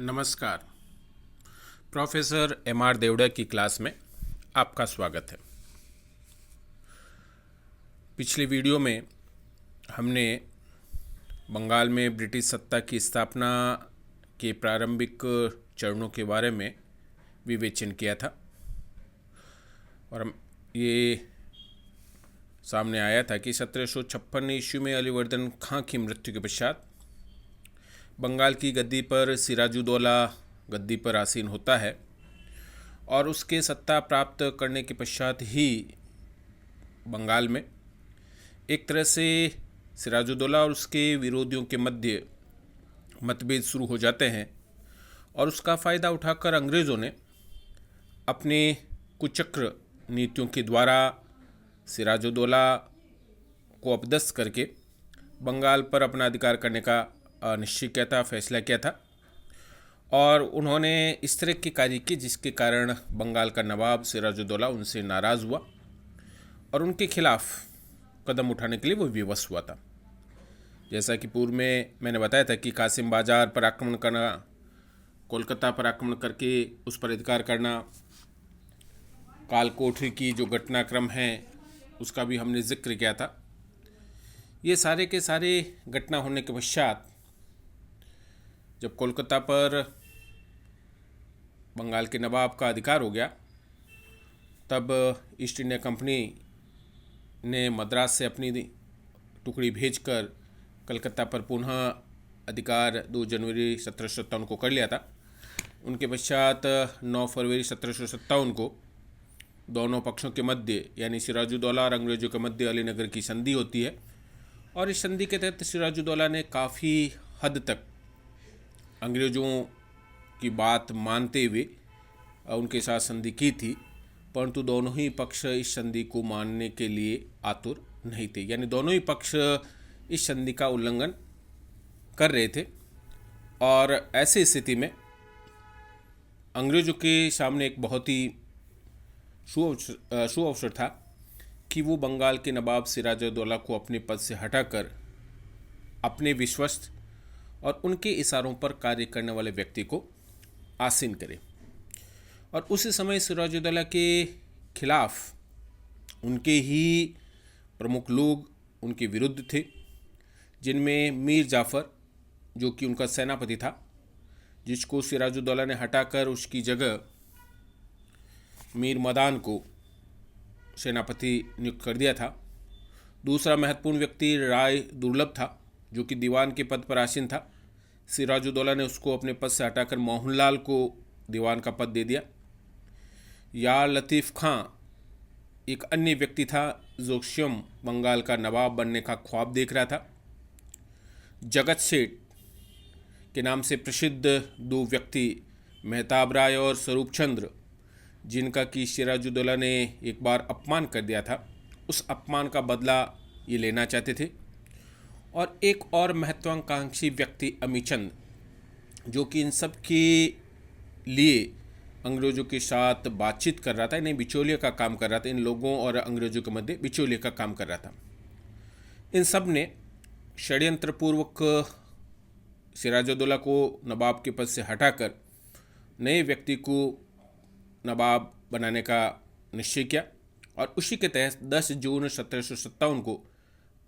नमस्कार। Professor MR. Devda की class में आपका स्वागत है। पिछली वीडियो में हमने बंगाल में ब्रिटिश सत्ता की स्थापना के प्रारंभिक चरणों के बारे में विवेचन किया था और हम ये सामने आया था कि 1756 ईस्वी में अलीवर्दीन खां की मृत्यु के पश्चात बंगाल की गद्दी पर सिराजुद्दौला गद्दी पर आसीन होता है और उसके सत्ता प्राप्त करने के पश्चात ही बंगाल में एक तरह से सिराजुद्दौला और उसके विरोधियों के मध्य मतभेद शुरू हो जाते हैं और उसका फ़ायदा उठाकर अंग्रेज़ों ने अपने कुचक्र नीतियों के द्वारा सिराजुद्दौला को अपदस्थ करके बंगाल पर अपना अधिकार करने का निश्चय किया था, फैसला किया था और उन्होंने इस तरह के कार्य किए जिसके कारण बंगाल का नवाब सिराजुद्दौला उनसे नाराज़ हुआ और उनके खिलाफ कदम उठाने के लिए वो विवश हुआ था। जैसा कि पूर्व में मैंने बताया था कि कासिम बाजार पर आक्रमण करना, कोलकाता पर आक्रमण करके उस पर अधिकार करना, कालकोठरी की जो घटनाक्रम है उसका भी हमने जिक्र किया था। ये सारे के सारे घटना होने के पश्चात जब कोलकाता पर बंगाल के नवाब का अधिकार हो गया तब ईस्ट इंडिया कंपनी ने मद्रास से अपनी टुकड़ी भेजकर कलकत्ता पर पुनः अधिकार 2 जनवरी 1757 को कर लिया था। उनके पश्चात 9 फरवरी 1757 को दोनों पक्षों के मध्य यानी सिराजुद्दौला और अंग्रेज़ों के मध्य अलीनगर की संधि होती है और इस संधि के तहत सिराजुद्दौला ने काफ़ी हद तक अंग्रेज़ों की बात मानते हुए उनके साथ संधि की थी, परंतु दोनों ही पक्ष इस संधि को मानने के लिए आतुर नहीं थे। यानी दोनों ही पक्ष इस संधि का उल्लंघन कर रहे थे और ऐसी स्थिति में अंग्रेज़ों के सामने एक बहुत ही शुभ अवसर था कि वो बंगाल के नवाब सिराजुद्दौला को अपने पद से हटाकर अपने विश्वस्त और उनके इशारों पर कार्य करने वाले व्यक्ति को आसीन करें। और उसी समय सिराजुद्दौला के खिलाफ उनके ही प्रमुख लोग उनके विरुद्ध थे, जिनमें मीर जाफ़र जो कि उनका सेनापति था, जिसको सिराजुद्दौला ने हटाकर उसकी जगह मीर मदान को सेनापति नियुक्त कर दिया था। दूसरा महत्वपूर्ण व्यक्ति राय दुर्लभ था जो कि दीवान के पद पर आसीन था। सिराजुद्दौला ने उसको अपने पद से हटाकर मोहनलाल को दीवान का पद दे दिया। यार लतीफ़ खां एक अन्य व्यक्ति था जो स्वयं बंगाल का नवाब बनने का ख्वाब देख रहा था। जगत सेठ के नाम से प्रसिद्ध 2 व्यक्ति मेहताब राय और स्वरूप चंद्र, जिनका कि सिराजुद्दौला ने एक बार अपमान कर दिया था, उस अपमान का बदला ये लेना चाहते थे। और एक और महत्वाकांक्षी व्यक्ति अमीचंद, जो कि इन सब के लिए अंग्रेज़ों के साथ बातचीत कर रहा था, इन्हें बिचौलिए का काम कर रहा था, इन लोगों और अंग्रेज़ों के मध्य बिचौलिए का काम कर रहा था। इन सब ने षड्यंत्रपूर्वक सिराजुद्दौला को नवाब के पद से हटाकर नए व्यक्ति को नवाब बनाने का निश्चय किया और उसी के तहत 10 जून 1757 को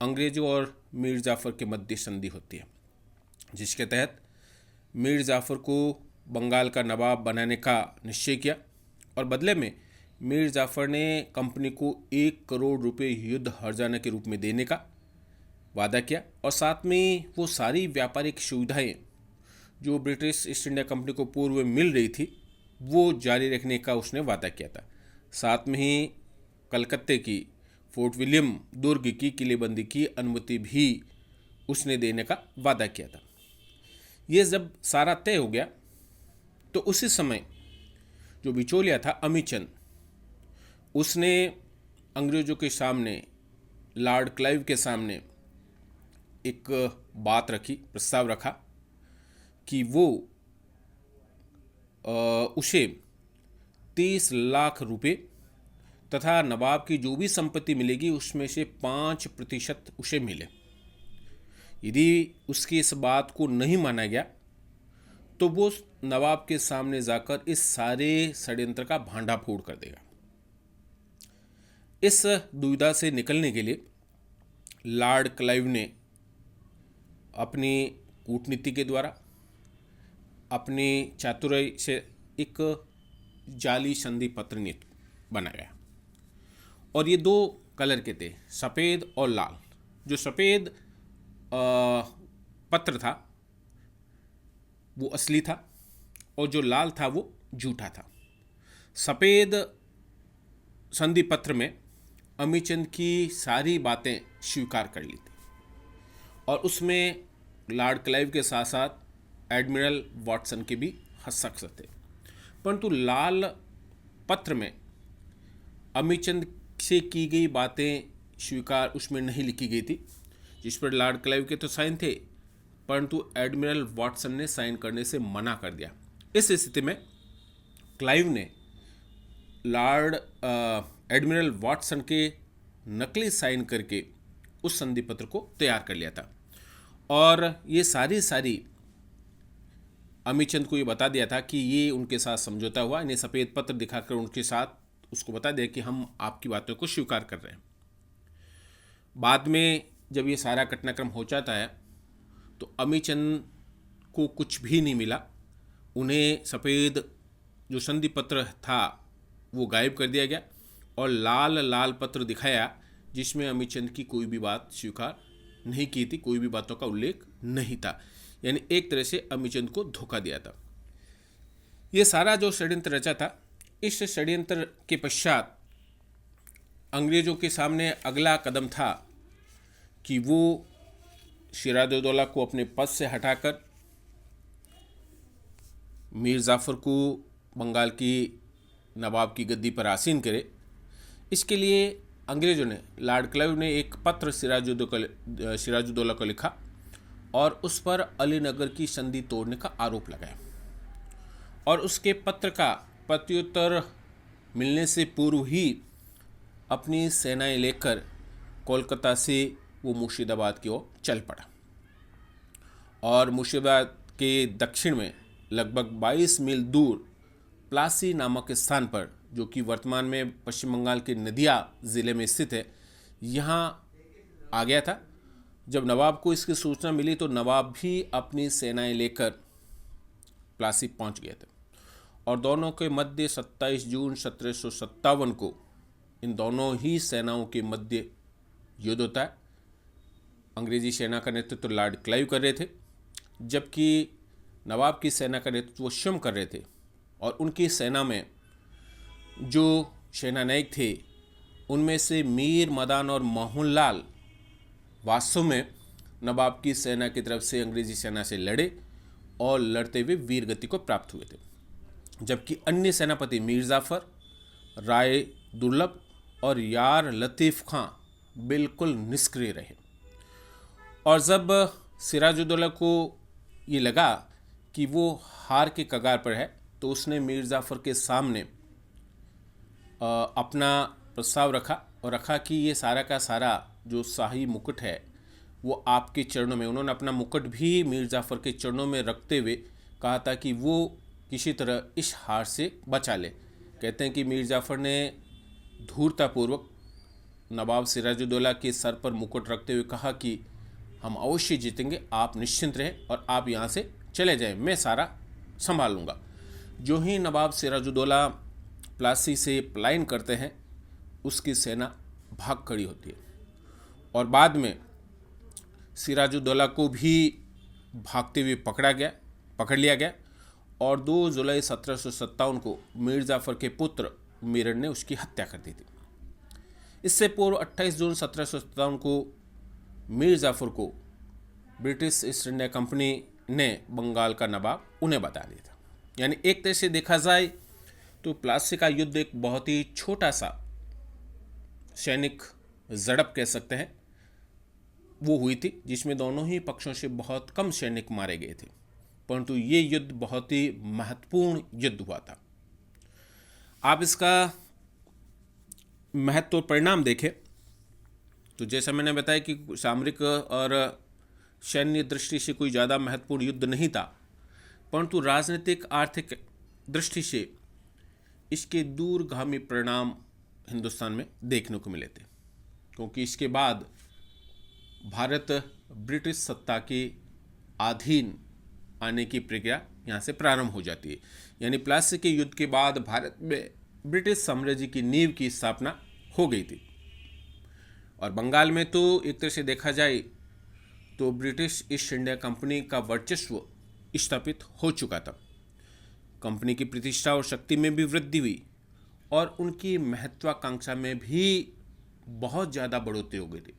अंग्रेज़ों और मीर जाफ़र के मध्य संधि होती है, जिसके तहत मीर जाफ़र को बंगाल का नवाब बनाने का निश्चय किया और बदले में मीर जाफ़र ने कंपनी को 1 करोड़ रुपए युद्ध हर्जाना के रूप में देने का वादा किया और साथ में वो सारी व्यापारिक सुविधाएं जो ब्रिटिश ईस्ट इंडिया कंपनी को पूर्व में मिल रही थी वो जारी रखने का उसने वादा किया था। साथ में ही कलकत्ते की फोर्ट विलियम दुर्ग की किलेबंदी की अनुमति भी उसने देने का वादा किया था। ये जब सारा तय हो गया तो उसी समय जो बिचौलिया था अमीचंद, उसने अंग्रेज़ों के सामने, लॉर्ड क्लाइव के सामने एक बात रखी, प्रस्ताव रखा कि वो उसे 30 लाख रुपए तथा नवाब की जो भी संपत्ति मिलेगी उसमें से 5% उसे मिले। यदि उसकी इस बात को नहीं माना गया तो वो नवाब के सामने जाकर इस सारे षड्यंत्र का भांडा फोड़ कर देगा। इस दुविधा से निकलने के लिए लॉर्ड क्लाइव ने अपनी कूटनीति के द्वारा, अपनी चातुर्य से एक जाली संधि पत्र नीति बनाया। और ये दो कलर के थे, सफ़ेद और लाल। जो सफ़ेद पत्र था वो असली था और जो लाल था वो झूठा था। सफ़ेद संधि पत्र में अमीचंद की सारी बातें स्वीकार कर ली थी और उसमें लॉर्ड क्लाइव के साथ साथ एडमिरल वॉटसन के भी हस्तक्षेप थे। परंतु लाल पत्र में अमीचंद से की गई बातें स्वीकार उसमें नहीं लिखी गई थी, जिस पर लॉर्ड क्लाइव के तो साइन थे, परंतु एडमिरल वॉटसन ने साइन करने से मना कर दिया। इस स्थिति में क्लाइव ने लॉर्ड एडमिरल वॉटसन के नकली साइन करके उस संधि पत्र को तैयार कर लिया था और ये सारी अमीचंद को ये बता दिया था कि ये उनके साथ समझौता हुआ। इन्हें सफ़ेद पत्र दिखाकर उनके साथ उसको बता दिया कि हम आपकी बातों को स्वीकार कर रहे हैं। बाद में जब ये सारा घटनाक्रम हो जाता है तो अमीचंद को कुछ भी नहीं मिला। उन्हें सफ़ेद जो संधि पत्र था वो गायब कर दिया गया और लाल पत्र दिखाया जिसमें अमीचंद की कोई भी बात स्वीकार नहीं की थी, कोई भी बातों का उल्लेख नहीं था। यानी एक तरह से अमीचंद को धोखा दिया था। ये सारा जो षड्यंत्र रचा था, इस षड्यंत्र के पश्चात अंग्रेज़ों के सामने अगला कदम था कि वो सिराजुद्दौला को अपने पद से हटाकर मीर जाफ़र को बंगाल की नवाब की गद्दी पर आसीन करे। इसके लिए अंग्रेज़ों ने, लॉर्ड क्लाइव ने एक पत्र सिराजुद्दौला को लिखा और उस पर अलीनगर की संधि तोड़ने का आरोप लगाया और उसके पत्र का प्रत्युत्तर मिलने से पूर्व ही अपनी सेनाएं लेकर कोलकाता से वो मुर्शिदाबाद की ओर चल पड़ा और मुर्शिदाबाद के दक्षिण में लगभग 22 मील दूर प्लासी नामक स्थान पर, जो कि वर्तमान में पश्चिम बंगाल के नदिया ज़िले में स्थित है, यहाँ आ गया था। जब नवाब को इसकी सूचना मिली तो नवाब भी अपनी सेनाएं लेकर प्लासी पहुँच गए थे और दोनों के मध्य 27 जून 1757 को इन दोनों ही सेनाओं के मध्य युद्ध होता है। अंग्रेजी सेना का नेतृत्व लॉर्ड क्लाइव कर रहे थे, जबकि नवाब की सेना का नेतृत्व स्वयं कर रहे थे और उनकी सेना में जो सेनानायक थे उनमें से मीर मदान और मोहनलाल वास्तव में नवाब की सेना की तरफ से अंग्रेजी सेना से लड़े और लड़ते हुए वीर गति को प्राप्त हुए थे, जबकि अन्य सेनापति मीर जाफ़र, राय दुर्लभ और यार लतीफ़ खां बिल्कुल निष्क्रिय रहे। और जब सिराजुद्दौला को ये लगा कि वो हार के कगार पर है तो उसने मीर जाफ़र के सामने अपना प्रस्ताव रखा और रखा कि ये सारा का सारा जो शाही मुकुट है वो आपके चरणों में। उन्होंने अपना मुकुट भी मीर जाफ़र के चरणों में रखते हुए कहा था कि वो किसी तरह इस हार से बचा ले। कहते हैं कि मीर जाफ़र ने धूर्ततापूर्वक नवाब सिराजुद्दौला के सर पर मुकुट रखते हुए कहा कि हम अवश्य जीतेंगे, आप निश्चिंत रहें और आप यहाँ से चले जाएं, मैं सारा संभाल लूँगा। जो ही नवाब सिराजुद्दौला प्लासी से पलायन करते हैं उसकी सेना भाग खड़ी होती है और बाद में सिराजुद्दौला को भी भागते हुए पकड़ लिया गया और 2 जुलाई 1757 को मीर जाफ़र के पुत्र मीरन ने उसकी हत्या कर दी थी। इससे पूर्व 28 जून 1757 को मीर जाफ़र को ब्रिटिश ईस्ट इंडिया कंपनी ने बंगाल का नवाब उन्हें बता दिया था। यानी एक तरह से देखा जाए तो प्लासी का युद्ध एक बहुत ही छोटा सा सैनिक झड़प कह सकते हैं वो हुई थी, जिसमें दोनों ही पक्षों से बहुत कम सैनिक मारे गए थे, परंतु ये युद्ध बहुत ही महत्वपूर्ण युद्ध हुआ था। आप इसका महत्व और परिणाम देखें तो जैसा मैंने बताया कि सामरिक और सैन्य दृष्टि से कोई ज़्यादा महत्वपूर्ण युद्ध नहीं था, परंतु राजनीतिक आर्थिक दृष्टि से इसके दूरगामी परिणाम हिंदुस्तान में देखने को मिले थे, क्योंकि इसके बाद भारत ब्रिटिश सत्ता के अधीन आने की प्रक्रिया यहाँ से प्रारंभ हो जाती है। यानी प्लासी के युद्ध के बाद भारत में ब्रिटिश साम्राज्य की नींव की स्थापना हो गई थी। और बंगाल में तो एक तरह से देखा जाए तो ब्रिटिश ईस्ट इंडिया कंपनी का वर्चस्व स्थापित हो चुका था। कंपनी की प्रतिष्ठा और शक्ति में भी वृद्धि हुई और उनकी महत्वाकांक्षा में भी बहुत ज़्यादा बढ़ोतरी हो गई थी,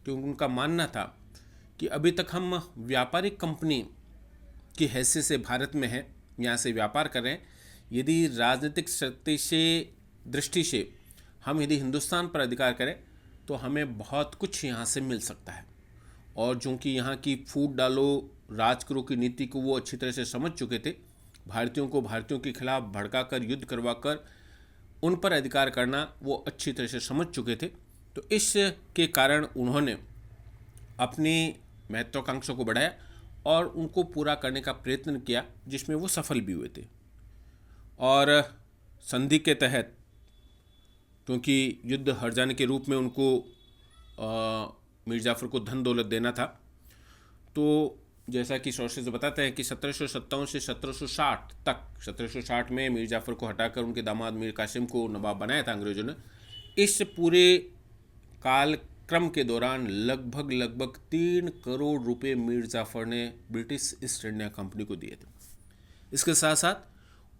क्योंकि उनका मानना था कि अभी तक हम व्यापारिक कंपनी की हैसियत से भारत में हैं, यहाँ से व्यापार कर रहे हैं। यदि राजनीतिक शक्ति से दृष्टि से हम यदि हिंदुस्तान पर अधिकार करें तो हमें बहुत कुछ यहाँ से मिल सकता है। और चूँकि यहाँ की फूट डालो राज करो की नीति को वो अच्छी तरह से समझ चुके थे, भारतीयों को भारतीयों के खिलाफ भड़काकर युद्ध करवाकर उन पर अधिकार करना वो अच्छी तरह से समझ चुके थे। तो इसके कारण उन्होंने अपनी महत्वाकांक्षा को बढ़ाया और उनको पूरा करने का प्रयत्न किया, जिसमें वो सफल भी हुए थे। और संधि के तहत, क्योंकि युद्ध हार जाने के रूप में उनको मीर जाफ़र को धन दौलत देना था, तो जैसा कि सोर्सेज बताते हैं कि 1757 से 1760 तक, 1760 में मीर जाफ़र को हटाकर उनके दामाद मीर कासिम को नवाब बनाया था अंग्रेज़ों ने। इस पूरे कालक्रम के दौरान लगभग 3 करोड़ रुपए मीर जाफ़र ने ब्रिटिश ईस्ट इंडिया कंपनी को दिए थे। इसके साथ साथ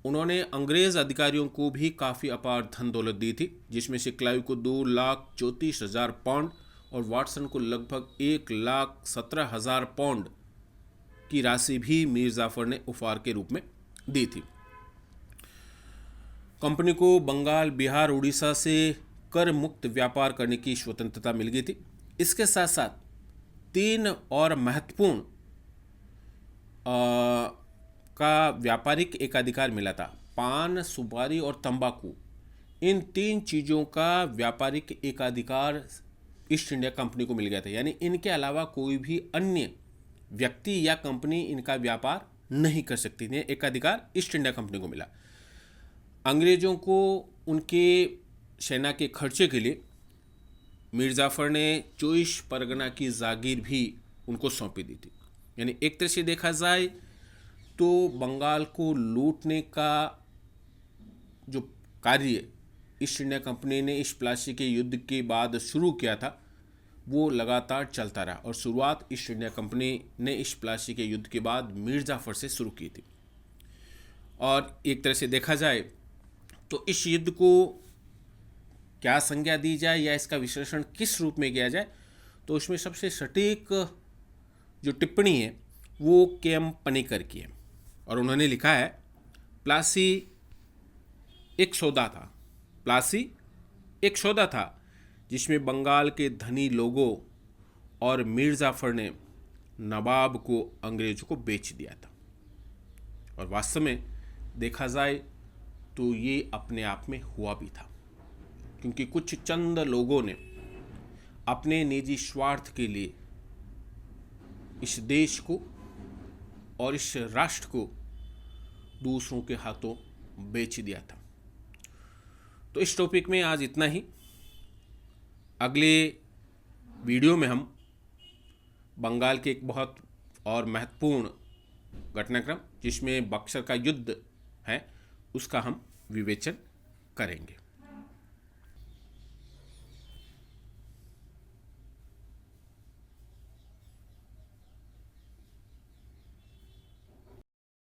उन्होंने अंग्रेज़ अधिकारियों को भी काफ़ी अपार धन दौलत दी थी, जिसमें से क्लाइव को 2,34,000 पाउंड और वाटसन को लगभग 1,17,000 पाउंड की राशि भी मीर जाफ़र ने उपहार के रूप में दी थी। कंपनी को बंगाल, बिहार, उड़ीसा से कर मुक्त व्यापार करने की स्वतंत्रता मिल गई थी। इसके साथ साथ 3 और महत्वपूर्ण का व्यापारिक एकाधिकार मिला था। पान, सुपारी और तंबाकू, इन 3 चीज़ों का व्यापारिक एकाधिकार ईस्ट इंडिया कंपनी को मिल गया था। यानी इनके अलावा कोई भी अन्य व्यक्ति या कंपनी इनका व्यापार नहीं कर सकती थी। एकाधिकार ईस्ट इंडिया कंपनी को मिला। अंग्रेज़ों को उनके सेना के खर्चे के लिए मीर जाफ़र ने 24 परगना की जागीर भी उनको सौंपी दी थी। यानी एक तरह से देखा जाए तो बंगाल को लूटने का जो कार्य ईस्ट इंडिया कंपनी ने इस प्लासी के युद्ध के बाद शुरू किया था, वो लगातार चलता रहा। और शुरुआत ईस्ट इंडिया कंपनी ने इस प्लासी के युद्ध के बाद मीर जाफ़र से शुरू की थी। और एक तरह से देखा जाए तो इस युद्ध को क्या संज्ञा दी जाए या इसका विश्लेषण किस रूप में किया जाए, तो उसमें सबसे सटीक जो टिप्पणी है वो के.एम. पनिकर की है। और उन्होंने लिखा है, प्लासी एक सौदा था। प्लासी एक सौदा था जिसमें बंगाल के धनी लोगों और मीर जाफ़र ने नवाब को अंग्रेज़ों को बेच दिया था। और वास्तव में देखा जाए तो ये अपने आप में हुआ भी था, क्योंकि कुछ चंद लोगों ने अपने निजी स्वार्थ के लिए इस देश को और इस राष्ट्र को दूसरों के हाथों बेच दिया था। तो इस टॉपिक में आज इतना ही। अगले वीडियो में हम बंगाल के एक बहुत और महत्वपूर्ण घटनाक्रम, जिसमें बक्सर का युद्ध है, उसका हम विवेचन करेंगे।